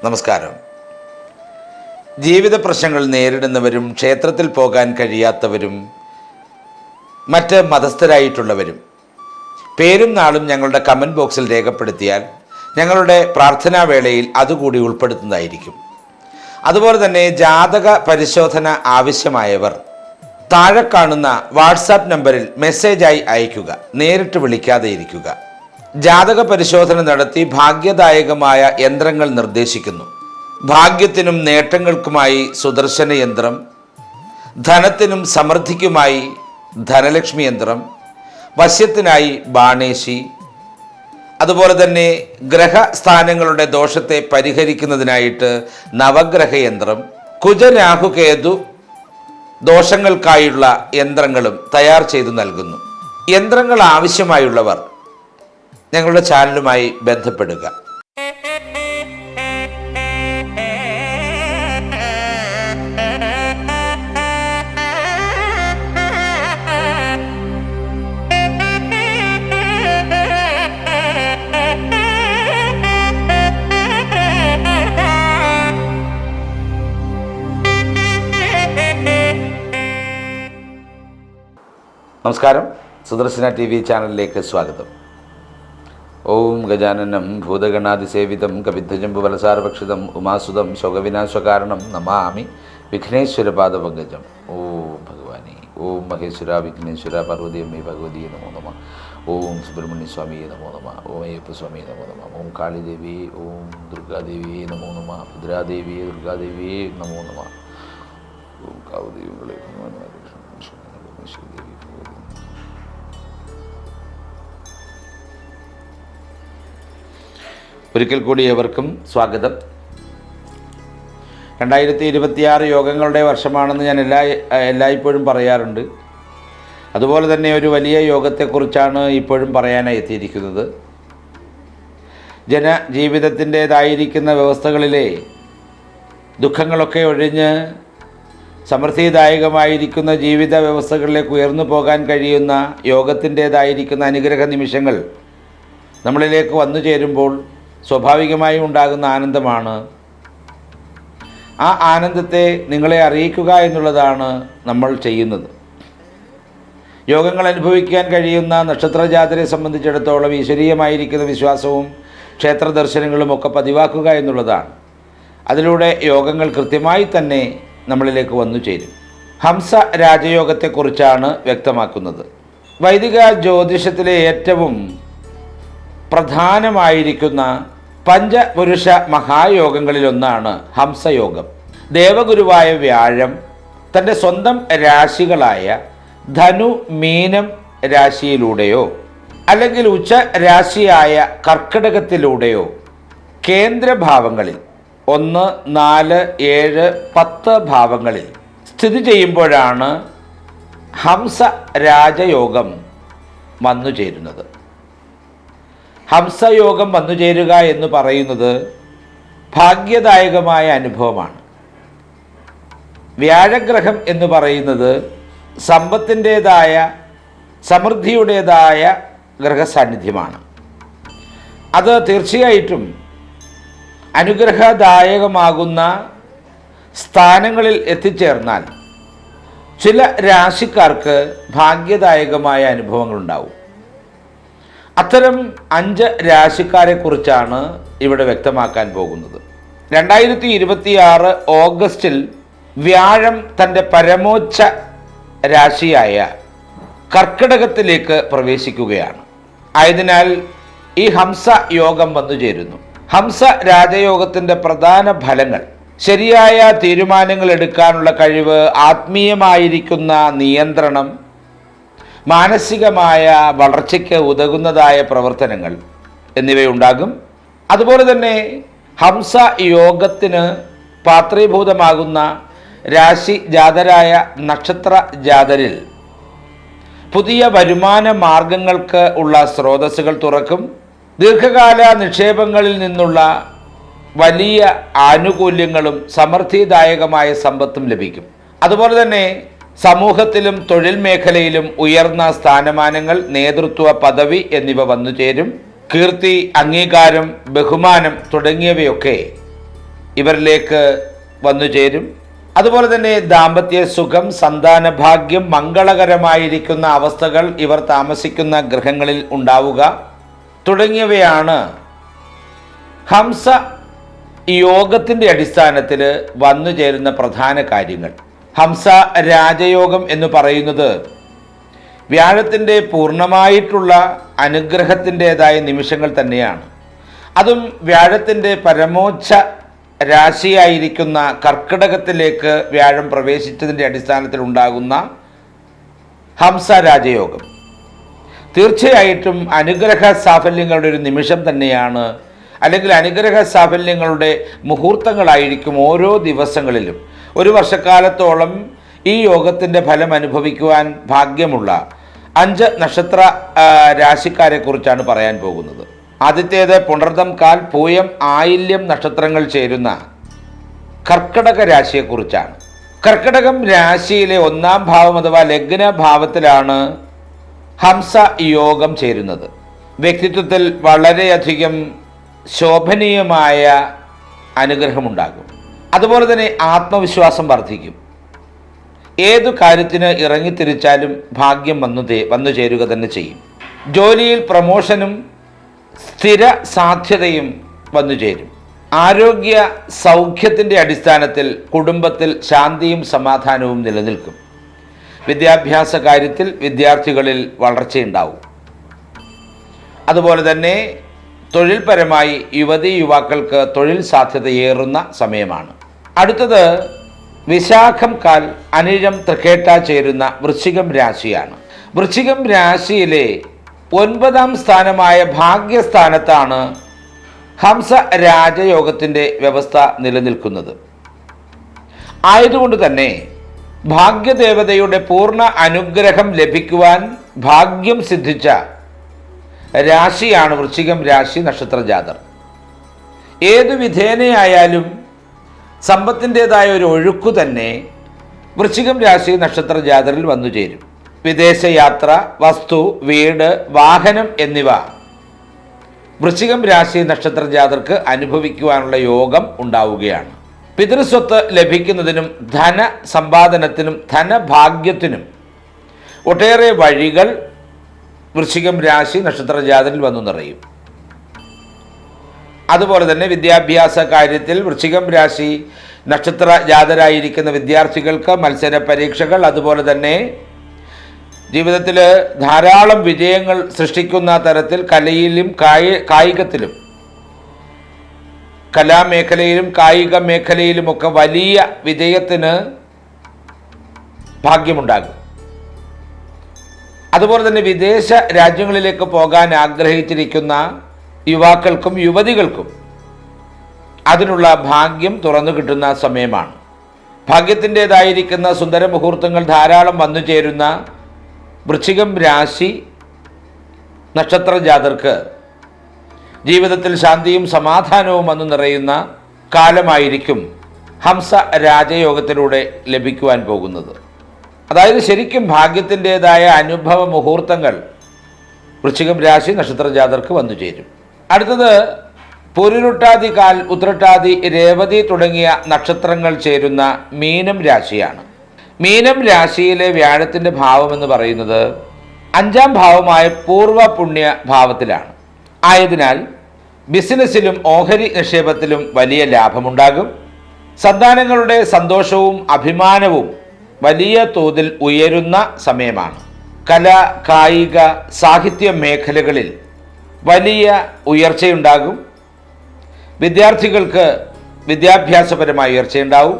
നമസ്കാരം. ജീവിത പ്രശ്നങ്ങൾ നേരിടുന്നവരും ക്ഷേത്രത്തിൽ പോകാൻ കഴിയാത്തവരും മറ്റ് മതസ്ഥരായിട്ടുള്ളവരും പേരും നാളും ഞങ്ങളുടെ കമൻറ്റ് ബോക്സിൽ രേഖപ്പെടുത്തിയാൽ ഞങ്ങളുടെ പ്രാർത്ഥനാ വേളയിൽ അതുകൂടി ഉൾപ്പെടുത്തുന്നതായിരിക്കും. അതുപോലെ തന്നെ ജാതക പരിശോധന ആവശ്യമായവർ താഴെ കാണുന്ന വാട്സാപ്പ് നമ്പറിൽ മെസ്സേജായി അയയ്ക്കുക. നേരിട്ട് വിളിക്കാതെ ഇരിക്കുക. ജാതക പരിശോധന നടത്തി ഭാഗ്യദായകമായ യന്ത്രങ്ങൾ നിർദ്ദേശിക്കുന്നു. ഭാഗ്യത്തിനും നേട്ടങ്ങൾക്കുമായി സുദർശന യന്ത്രം, ധനത്തിനും സമൃദ്ധിക്കുമായി ധനലക്ഷ്മി യന്ത്രം, വശ്യത്തിനായി ബാണേശി, അതുപോലെ തന്നെ ഗ്രഹസ്ഥാനങ്ങളുടെ ദോഷത്തെ പരിഹരിക്കുന്നതിനായിട്ട് നവഗ്രഹ യന്ത്രം, കുജരാഹുകേതു ദോഷങ്ങൾക്കായുള്ള യന്ത്രങ്ങളും തയ്യാർ ചെയ്തു നൽകുന്നു. യന്ത്രങ്ങൾ ആവശ്യമായുള്ളവർ ഞങ്ങളുടെ ചാനലുമായി ബന്ധപ്പെടുക. നമസ്കാരം. സുദർശന TV ചാനലിലേക്ക് സ്വാഗതം. ഓം ഗജാനനം ഭൂതഗണാതിസേവിതം കവിദ്ധജംബുവലസാരഭക്ഷിതം ഉമാസുതം ശോകവിനാശകാരണം നമാമി വിഘ്നേശ്വരപാദപങ്കജം. ഓം ഭഗവാനെ, ഓം മഹേശ്വര വിഘ്നേശ്വര പാർവതിയമ്മേ ഭഗവതിയെ നമോ നമ. ഓം സുബ്രഹ്മണ്യ സ്വാമിയെ നമോ നമ. ഓം അയ്യപ്പ സ്വാമിയെ നമോ നമ. ഓം കാളിദേവി, ഓം ദുർഗാദേവിയെ നമോ നമ. ഭദ്രാദേവിയെ ദുർഗാദേവിയെ നമോ നമ. ഓം കാവദേവികളെ ശ്രീദേവി. ഒരിക്കൽ കൂടി ഏവർക്കും സ്വാഗതം. 2026 യോഗങ്ങളുടെ വർഷമാണെന്ന് ഞാൻ എല്ലായ്പ്പോഴും പറയാറുണ്ട്. അതുപോലെ തന്നെ ഒരു വലിയ യോഗത്തെക്കുറിച്ചാണ് ഇപ്പോഴും പറയാനായി എത്തിയിരിക്കുന്നത്. ജനജീവിതത്തിൻ്റേതായിരിക്കുന്ന വ്യവസ്ഥകളിലെ ദുഃഖങ്ങളൊക്കെ ഒഴിഞ്ഞ് സമൃദ്ധിദായകമായിരിക്കുന്ന ജീവിത വ്യവസ്ഥകളിലേക്ക് ഉയർന്നു പോകാൻ കഴിയുന്ന യോഗത്തിൻ്റേതായിരിക്കുന്ന അനുഗ്രഹ നിമിഷങ്ങൾ നമ്മളിലേക്ക് വന്നു ചേരുമ്പോൾ സ്വാഭാവികമായും ഉണ്ടാകുന്ന ആനന്ദമാണ്. ആ ആനന്ദത്തെ നിങ്ങളെ അറിയിക്കുക എന്നുള്ളതാണ് നമ്മൾ ചെയ്യുന്നത്. യോഗങ്ങൾ അനുഭവിക്കാൻ കഴിയുന്ന നക്ഷത്രജാതരെ സംബന്ധിച്ചിടത്തോളം ഈശ്വരീയമായിരിക്കുന്ന വിശ്വാസവും ക്ഷേത്ര ദർശനങ്ങളും ഒക്കെ പതിവാക്കുക എന്നുള്ളതാണ്. അതിലൂടെ യോഗങ്ങൾ കൃത്യമായി തന്നെ നമ്മളിലേക്ക് വന്നു ചേരും. ഹംസ രാജയോഗത്തെക്കുറിച്ചാണ് വ്യക്തമാക്കുന്നത്. വൈദിക ജ്യോതിഷത്തിലെ ഏറ്റവും പ്രധാനമായിരിക്കുന്ന പഞ്ചപുരുഷ മഹായോഗങ്ങളിലൊന്നാണ് ഹംസയോഗം. ദേവഗുരുവായ വ്യാഴം തൻ്റെ സ്വന്തം രാശികളായ ധനു, മീനം രാശിയിലൂടെയോ അല്ലെങ്കിൽ ഉച്ച രാശിയായ കർക്കിടകത്തിലൂടെയോ കേന്ദ്രഭാവങ്ങളിൽ 1, 4, 7, 10 ഭാവങ്ങളിൽ സ്ഥിതി ചെയ്യുമ്പോഴാണ് ഹംസ രാജയോഗം വന്നു ചേരുന്നത്. ഹംസയോഗം വന്നു ചേരുക എന്ന് പറയുന്നത് ഭാഗ്യദായകമായ അനുഭവമാണ്. വ്യാഴഗ്രഹം എന്ന് പറയുന്നത് സമ്പത്തിൻ്റേതായ സമൃദ്ധിയുടേതായ ഗ്രഹസാന്നിധ്യമാണ്. അത് തീർച്ചയായിട്ടും അനുഗ്രഹദായകമാകുന്ന സ്ഥാനങ്ങളിൽ എത്തിച്ചേർന്നാൽ ചില രാശിക്കാർക്ക് ഭാഗ്യദായകമായ അനുഭവങ്ങളുണ്ടാവും. അത്തരം 5 രാശിക്കാരെക്കുറിച്ചാണ് ഇവിടെ വ്യക്തമാക്കാൻ പോകുന്നത്. 2026 ഓഗസ്റ്റിൽ വ്യാഴം തൻ്റെ പരമോച്ഛ രാശിയായ കർക്കിടകത്തിലേക്ക് പ്രവേശിക്കുകയാണ്. ആയതിനാൽ ഈ ഹംസ യോഗം വന്നു ചേരുന്നു. ഹംസ രാജയോഗത്തിൻ്റെ പ്രധാന ഫലങ്ങൾ: ശരിയായ തീരുമാനങ്ങൾ എടുക്കാനുള്ള കഴിവ്, ആത്മീയമായിരിക്കുന്ന നിയന്ത്രണം, മാനസികമായ വളർച്ചയ്ക്ക് ഉതകുന്നതായ പ്രവർത്തനങ്ങൾ എന്നിവയുണ്ടാകും. അതുപോലെ തന്നെ ഹംസ യോഗത്തിന് പാത്രീഭൂതമാകുന്ന രാശി ജാതരായ നക്ഷത്ര ജാതരിൽ പുതിയ വരുമാന മാർഗങ്ങൾക്ക് ഉള്ള സ്രോതസ്സുകൾ തുറക്കും. ദീർഘകാല നിക്ഷേപങ്ങളിൽ നിന്നുള്ള വലിയ ആനുകൂല്യങ്ങളും സമൃദ്ധിദായകമായ സമ്പത്തും ലഭിക്കും. അതുപോലെ തന്നെ സമൂഹത്തിലും തൊഴിൽ മേഖലയിലും ഉയർന്ന സ്ഥാനമാനങ്ങൾ, നേതൃത്വ പദവി എന്നിവ വന്നു ചേരും. കീർത്തി, അംഗീകാരം, ബഹുമാനം തുടങ്ങിയവയൊക്കെ ഇവരിലേക്ക് വന്നു ചേരും. അതുപോലെ തന്നെ ദാമ്പത്യ സുഖം, സന്താന ഭാഗ്യം, മംഗളകരമായിരിക്കുന്ന അവസ്ഥകൾ ഇവർ താമസിക്കുന്ന ഗൃഹങ്ങളിൽ ഉണ്ടാവുക തുടങ്ങിയവയാണ് ഹംസ യോഗത്തിൻ്റെ അടിസ്ഥാനത്തിൽ വന്നു ചേരുന്ന പ്രധാന കാര്യങ്ങൾ. ഹംസ രാജയോഗം എന്ന് പറയുന്നത് വ്യാഴത്തിൻ്റെ പൂർണ്ണമായിട്ടുള്ള അനുഗ്രഹത്തിൻ്റെതായ നിമിഷങ്ങൾ തന്നെയാണ്. അതും വ്യാഴത്തിൻ്റെ പരമോച്ഛ രാശിയായിരിക്കുന്ന കർക്കിടകത്തിലേക്ക് വ്യാഴം പ്രവേശിച്ചതിൻ്റെ അടിസ്ഥാനത്തിൽ ഉണ്ടാകുന്ന ഹംസ രാജയോഗം തീർച്ചയായിട്ടും അനുഗ്രഹ സാഫല്യങ്ങളുടെ ഒരു നിമിഷം തന്നെയാണ്. അല്ലെങ്കിൽ അനുഗ്രഹ സാഫല്യങ്ങളുടെ മുഹൂർത്തങ്ങളായിരിക്കും ഓരോ ദിവസങ്ങളിലും. ഒരു വർഷക്കാലത്തോളം ഈ യോഗത്തിൻ്റെ ഫലം അനുഭവിക്കുവാൻ ഭാഗ്യമുള്ള 5 നക്ഷത്ര രാശിക്കാരെക്കുറിച്ചാണ് പറയാൻ പോകുന്നത്. ആദ്യത്തേത് പുണർദം, കാൽ, പൂയം, ആയില്യം നക്ഷത്രങ്ങൾ ചേരുന്ന കർക്കിടക രാശിയെക്കുറിച്ചാണ്. കർക്കിടകം രാശിയിലെ 1-ാം ഭാവം അഥവാ ലഗ്ന ഭാവത്തിലാണ് ഹംസ യോഗം ചേരുന്നത്. വ്യക്തിത്വത്തിൽ വളരെയധികം ശോഭനീയമായ അനുഗ്രഹമുണ്ടാകും. അതുപോലെ തന്നെ ആത്മവിശ്വാസം വർദ്ധിക്കും. ഏതു കാര്യത്തിന് ഇറങ്ങിത്തിരിച്ചാലും ഭാഗ്യം വന്നു ചേരുക തന്നെ ചെയ്യും. ജോലിയിൽ പ്രമോഷനും സ്ഥിര സാധ്യതയും വന്നു ചേരും. ആരോഗ്യ സൗഖ്യത്തിൻ്റെ അടിസ്ഥാനത്തിൽ കുടുംബത്തിൽ ശാന്തിയും സമാധാനവും നിലനിൽക്കും. വിദ്യാഭ്യാസ കാര്യത്തിൽ വിദ്യാർത്ഥികളിൽ വളർച്ചയുണ്ടാവും. അതുപോലെ തന്നെ തൊഴിൽപരമായി യുവതീ-യുവാക്കൾക്ക് തൊഴിൽ സാധ്യതയേറുന്ന സമയമാണ്. അടുത്തത് വിശാഖം, കാൽ, അനിഴം, തൃക്കേട്ട ചേരുന്ന വൃശ്ചികം രാശിയാണ്. വൃശ്ചികം രാശിയിലെ 9-ാം സ്ഥാനമായ ഭാഗ്യസ്ഥാനത്താണ് ഹംസ രാജയോഗത്തിൻ്റെ വ്യവസ്ഥ നിലനിൽക്കുന്നത്. ആയതുകൊണ്ട് തന്നെ ഭാഗ്യദേവതയുടെ പൂർണ്ണ അനുഗ്രഹം ലഭിക്കുവാൻ ഭാഗ്യം സിദ്ധിച്ച രാശിയാണ് വൃശ്ചികം രാശി നക്ഷത്ര ജാതർ. ഏതു വിധേനയായാലും സമ്പത്തിൻ്റെതായ ഒരു ഒഴുക്കു തന്നെ വൃശ്ചികം രാശി നക്ഷത്ര ജാതറിൽ വന്നു ചേരും. വിദേശയാത്ര, വസ്തു, വീട്, വാഹനം എന്നിവ വൃശ്ചികം രാശി നക്ഷത്ര ജാതർക്ക് അനുഭവിക്കുവാനുള്ള യോഗം ഉണ്ടാവുകയാണ്. പിതൃസ്വത്ത് ലഭിക്കുന്നതിനും ധന സമ്പാദനത്തിനും ധനഭാഗ്യത്തിനും ഒട്ടേറെ വഴികൾ വൃശ്ചികം രാശി നക്ഷത്ര ജാതരിൽ വന്നു നിറയും. അതുപോലെ തന്നെ വിദ്യാഭ്യാസ കാര്യത്തിൽ വൃശ്ചികം രാശി നക്ഷത്ര ജാതരായിരിക്കുന്ന വിദ്യാർത്ഥികൾക്ക് മത്സര പരീക്ഷകൾ, അതുപോലെ തന്നെ ജീവിതത്തിൽ ധാരാളം വിജയങ്ങൾ സൃഷ്ടിക്കുന്ന തരത്തിൽ കലയിലും കായികത്തിലും, കലാമേഖലയിലും കായിക മേഖലയിലുമൊക്കെ വലിയ വിജയത്തിന് ഭാഗ്യമുണ്ടാകും. അതുപോലെ തന്നെ വിദേശ രാജ്യങ്ങളിലേക്ക് പോകാൻ ആഗ്രഹിച്ചിരിക്കുന്ന യുവാക്കൾക്കും യുവതികൾക്കും അതിനുള്ള ഭാഗ്യം തുറന്നു കിട്ടുന്ന സമയമാണ്. ഭാഗ്യത്തിൻ്റെതായിരിക്കുന്ന സുന്ദര മുഹൂർത്തങ്ങൾ ധാരാളം വന്നു ചേരുന്ന വൃശ്ചികം രാശി നക്ഷത്ര ജാതർക്ക് ജീവിതത്തിൽ ശാന്തിയും സമാധാനവും വന്നു നിറയുന്ന കാലമായിരിക്കും ഹംസ രാജയോഗത്തിലൂടെ ലഭിക്കുവാൻ പോകുന്നത്. അതായത് ശരിക്കും ഭാഗ്യത്തിൻ്റെതായ അനുഭവ മുഹൂർത്തങ്ങൾ വൃശ്ചികം രാശി നക്ഷത്ര ജാതർക്ക് വന്നു ചേരും. അടുത്തത് പൂരുരുട്ടാതി, കാൽ, ഉത്രട്ടാതി, രേവതി തുടങ്ങിയ നക്ഷത്രങ്ങൾ ചേരുന്ന മീനം രാശിയാണ്. മീനം രാശിയിലെ വ്യാഴത്തിൻ്റെ ഭാവം എന്ന് പറയുന്നത് 5-ാം ഭാവമായ പൂർവ പുണ്യ ഭാവത്തിലാണ്. ആയതിനാൽ ബിസിനസ്സിലും ഓഹരി നിക്ഷേപത്തിലും വലിയ ലാഭമുണ്ടാകും. സന്താനങ്ങളുടെ സന്തോഷവും അഭിമാനവും വലിയ തോതിൽ ഉയരുന്ന സമയമാണ്. കല, കായിക, സാഹിത്യ മേഖലകളിൽ വലിയ ഉയർച്ചയുണ്ടാകും. വിദ്യാർത്ഥികൾക്ക് വിദ്യാഭ്യാസപരമായ ഉയർച്ചയുണ്ടാവും.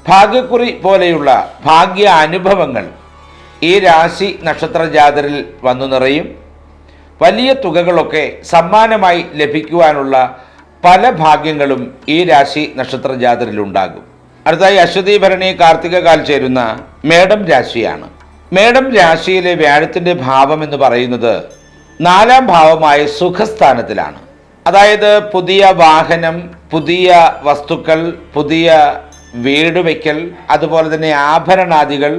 ഭാഗ്യക്കുറി പോലെയുള്ള ഭാഗ്യ അനുഭവങ്ങൾ ഈ രാശി നക്ഷത്ര ജാതരിൽ വന്നു നിറയും. വലിയ തുകകളൊക്കെ സമ്മാനമായി ലഭിക്കുവാനുള്ള പല ഭാഗ്യങ്ങളും ഈ രാശി നക്ഷത്ര ജാതരിലുണ്ടാകും. അടുത്തായി അശ്വതി, ഭരണി, കാർത്തിക കാൽ ചേരുന്ന മേടം രാശിയാണ്. മേടം രാശിയിലെ വ്യാഴത്തിൻ്റെ ഭാവം എന്ന് പറയുന്നത് 4-ാം ഭാവമായ സുഖസ്ഥാനത്തിലാണ്. അതായത് പുതിയ വാഹനം, പുതിയ വസ്തുക്കൾ, പുതിയ വീട് വയ്ക്കൽ, അതുപോലെ തന്നെ ആഭരണാദികൾ,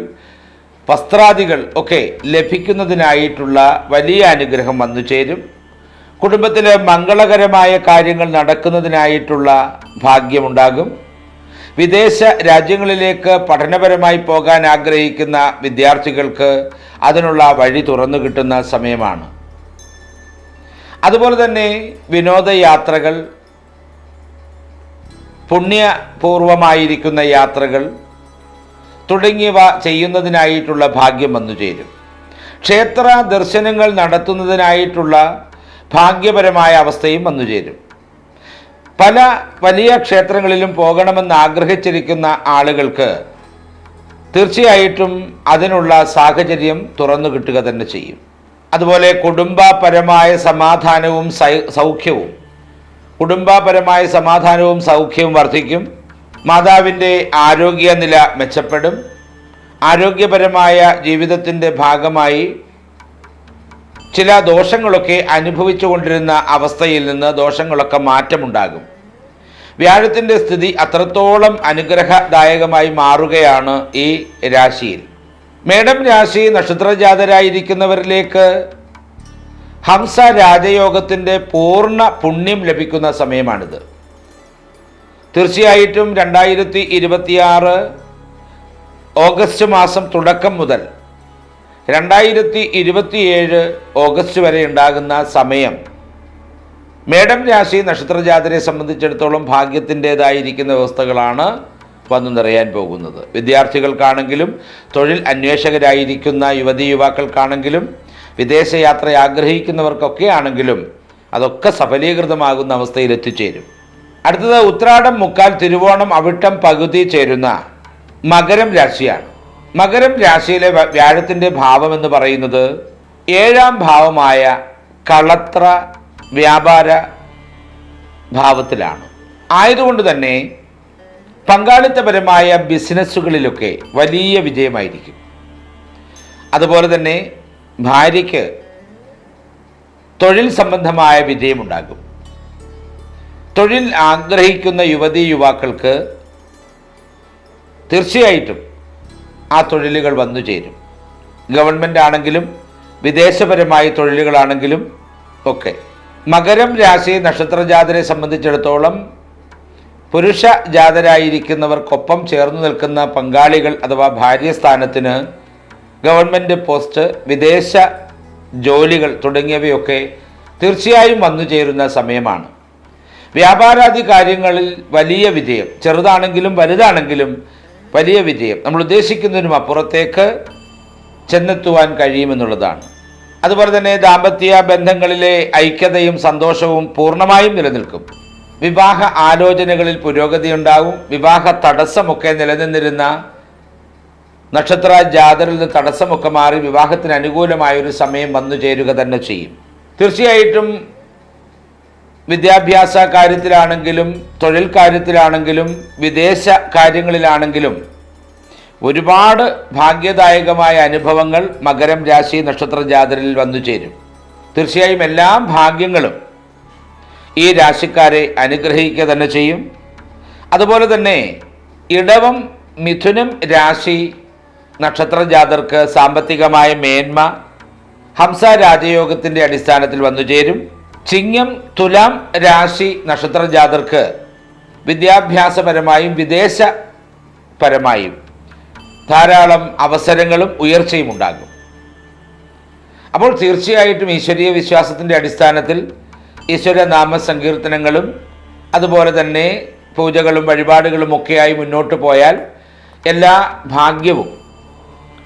വസ്ത്രാദികൾ ഒക്കെ ലഭിക്കുന്നതിനായിട്ടുള്ള വലിയ അനുഗ്രഹം വന്നു ചേരും. കുടുംബത്തിലെ മംഗളകരമായ കാര്യങ്ങൾ നടക്കുന്നതിനായിട്ടുള്ള ഭാഗ്യമുണ്ടാകും. വിദേശ രാജ്യങ്ങളിലേക്ക് പഠനപരമായി പോകാൻ ആഗ്രഹിക്കുന്ന വിദ്യാർത്ഥികൾക്ക് അതിനുള്ള വഴി തുറന്നു കിട്ടുന്ന സമയമാണ്. അതുപോലെ തന്നെ വിനോദയാത്രകൾ, പുണ്യപൂർവമായിരിക്കുന്ന യാത്രകൾ തുടങ്ങിയവ ചെയ്യുന്നതിനായിട്ടുള്ള ഭാഗ്യം വന്നുചേരും. ക്ഷേത്ര ദർശനങ്ങൾ നടത്തുന്നതിനായിട്ടുള്ള ഭാഗ്യപരമായ അവസ്ഥയും വന്നുചേരും. പല വലിയ ക്ഷേത്രങ്ങളിലും പോകണമെന്ന് ആഗ്രഹിച്ചിരിക്കുന്ന ആളുകൾക്ക് തീർച്ചയായിട്ടും അതിനുള്ള സാഹചര്യം തുറന്നു കിട്ടുക തന്നെ ചെയ്യും. അതുപോലെ കുടുംബപരമായ സമാധാനവും സൗഖ്യവും വർദ്ധിക്കും. മാതാവിൻ്റെ ആരോഗ്യനില മെച്ചപ്പെടും. ആരോഗ്യപരമായ ജീവിതത്തിൻ്റെ ഭാഗമായി ചില ദോഷങ്ങളൊക്കെ അനുഭവിച്ചു കൊണ്ടിരുന്ന അവസ്ഥയിൽ നിന്ന് ദോഷങ്ങളൊക്കെ മാറ്റമുണ്ടാകും. വ്യാഴത്തിൻ്റെ സ്ഥിതി അത്രത്തോളം അനുഗ്രഹദായകമായി മാറുകയാണ് ഈ രാശിയിൽ. മേടം രാശി നക്ഷത്രജാതരായിരിക്കുന്നവരിലേക്ക് ഹംസ രാജയോഗത്തിൻ്റെ പൂർണ്ണ പുണ്യം ലഭിക്കുന്ന സമയമാണിത്. തീർച്ചയായിട്ടും 2026 ഓഗസ്റ്റ് മാസം തുടക്കം മുതൽ 2027 ഓഗസ്റ്റ് വരെ ഉണ്ടാകുന്ന സമയം മേടം രാശി നക്ഷത്രജാതരെ സംബന്ധിച്ചിടത്തോളം ഭാഗ്യത്തിൻ്റെതായിരിക്കുന്ന വ്യവസ്ഥകളാണ് വന്നു നിറയാൻ പോകുന്നത്. വിദ്യാർത്ഥികൾക്കാണെങ്കിലും തൊഴിൽ അന്വേഷകരായിരിക്കുന്ന യുവതീ-യുവാക്കൾക്കാണെങ്കിലും വിദേശയാത്ര ആഗ്രഹിക്കുന്നവർക്കൊക്കെ ആണെങ്കിലും അതൊക്കെ സഫലീകൃതമാകുന്ന അവസ്ഥയിൽ എത്തിച്ചേരും. അടുത്തത് ഉത്രാടം, മുക്കാൽ, തിരുവോണം, അവിട്ടം പകുതി ചേരുന്ന മകരം രാശിയാണ്. മകരം രാശിയിലെ വ്യാഴത്തിൻ്റെ ഭാവം എന്ന് പറയുന്നത് 7ാം ഭാവമായ കളത്ര വ്യാപാര ഭാവത്തിലാണ്. ആയതുകൊണ്ട് തന്നെ പങ്കാളിത്തപരമായ ബിസിനസ്സുകളിലൊക്കെ വലിയ വിജയമായിരിക്കും. അതുപോലെ തന്നെ ഭാര്യയ്ക്ക് തൊഴിൽ സംബന്ധമായ വിജയമുണ്ടാകും. തൊഴിൽ ആഗ്രഹിക്കുന്ന യുവതീ-യുവാക്കൾക്ക് തീർച്ചയായിട്ടും ആ തൊഴിലുകൾ വന്നു ചേരും. ഗവൺമെൻറ് ആണെങ്കിലും വിദേശപരമായ തൊഴിലുകളാണെങ്കിലും ഒക്കെ. മകരം രാശി നക്ഷത്രജാതരെ സംബന്ധിച്ചിടത്തോളം പുരുഷ ജാതരായിരിക്കുന്നവർക്കൊപ്പം ചേർന്ന് നിൽക്കുന്ന പങ്കാളികൾ അഥവാ ഭാര്യസ്ഥാനത്തിന് ഗവൺമെൻറ് പോസ്റ്റ്, വിദേശ ജോലികൾ തുടങ്ങിയവയൊക്കെ തീർച്ചയായും വന്നു ചേരുന്ന സമയമാണ്. വ്യാപാരാദി കാര്യങ്ങളിൽ വലിയ വിജയം, ചെറുതാണെങ്കിലും വലുതാണെങ്കിലും വലിയ വിജയം, നമ്മൾ ഉദ്ദേശിക്കുന്നതിനും അപ്പുറത്തേക്ക് ചെന്നെത്തുവാൻ കഴിയുമെന്നുള്ളതാണ്. അതുപോലെ തന്നെ ദാമ്പത്യ ബന്ധങ്ങളിലെ ഐക്യതയും സന്തോഷവും പൂർണ്ണമായും നിലനിൽക്കും. വിവാഹ ആലോചനകളിൽ പുരോഗതി ഉണ്ടാവും. വിവാഹ തടസ്സമൊക്കെ നിലനിന്നിരുന്ന നക്ഷത്ര ജാതരിൽ നിന്ന് തടസ്സമൊക്കെ മാറി വിവാഹത്തിന് അനുകൂലമായൊരു സമയം വന്നു ചേരുക തന്നെ ചെയ്യും. തീർച്ചയായിട്ടും വിദ്യാഭ്യാസ കാര്യത്തിലാണെങ്കിലും തൊഴിൽ കാര്യത്തിലാണെങ്കിലും വിദേശ കാര്യങ്ങളിലാണെങ്കിലും ഒരുപാട് ഭാഗ്യദായകമായ അനുഭവങ്ങൾ മകരം രാശി നക്ഷത്ര ജാതരിൽ വന്നു ചേരും. തീർച്ചയായും എല്ലാ ഭാഗ്യങ്ങളും ഈ രാശിക്കാരെ അനുഗ്രഹിക്കുക തന്നെ ചെയ്യും. അതുപോലെ തന്നെ ഇടവം, മിഥുനം രാശി നക്ഷത്ര ജാതർക്ക് സാമ്പത്തികമായ മേന്മ ഹംസ രാജയോഗത്തിൻ്റെ അടിസ്ഥാനത്തിൽ വന്നു ചേരും. ചിങ്ങം, തുലാം രാശി നക്ഷത്ര ജാതർക്ക് വിദ്യാഭ്യാസപരമായും വിദേശപരമായും ധാരാളം അവസരങ്ങളും ഉയർച്ചയും ഉണ്ടാകും. അപ്പോൾ തീർച്ചയായിട്ടും ഈശ്വരീയ വിശ്വാസത്തിൻ്റെ അടിസ്ഥാനത്തിൽ ഈശ്വര നാമസങ്കീർത്തനങ്ങളും അതുപോലെ തന്നെ പൂജകളും വഴിപാടുകളും ഒക്കെയായി മുന്നോട്ട് പോയാൽ എല്ലാ ഭാഗ്യവും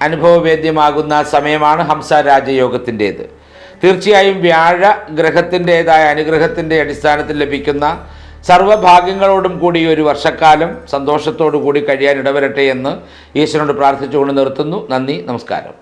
അനുഭവവേദ്യമാകുന്ന സമയമാണ് ഹംസ രാജയോഗത്തിൻ്റേത്. തീർച്ചയായും വ്യാഴ ഗ്രഹത്തിൻ്റേതായ അനുഗ്രഹത്തിൻ്റെ അടിസ്ഥാനത്തിൽ ലഭിക്കുന്ന സർവ്വഭാഗ്യങ്ങളോടും കൂടി ഒരു വർഷക്കാലം സന്തോഷത്തോടു കൂടി കഴിയാൻ ഇടവരട്ടെ എന്ന് ഈശ്വരനോട് പ്രാർത്ഥിച്ചുകൊണ്ട് നിർത്തുന്നു. നന്ദി, നമസ്കാരം.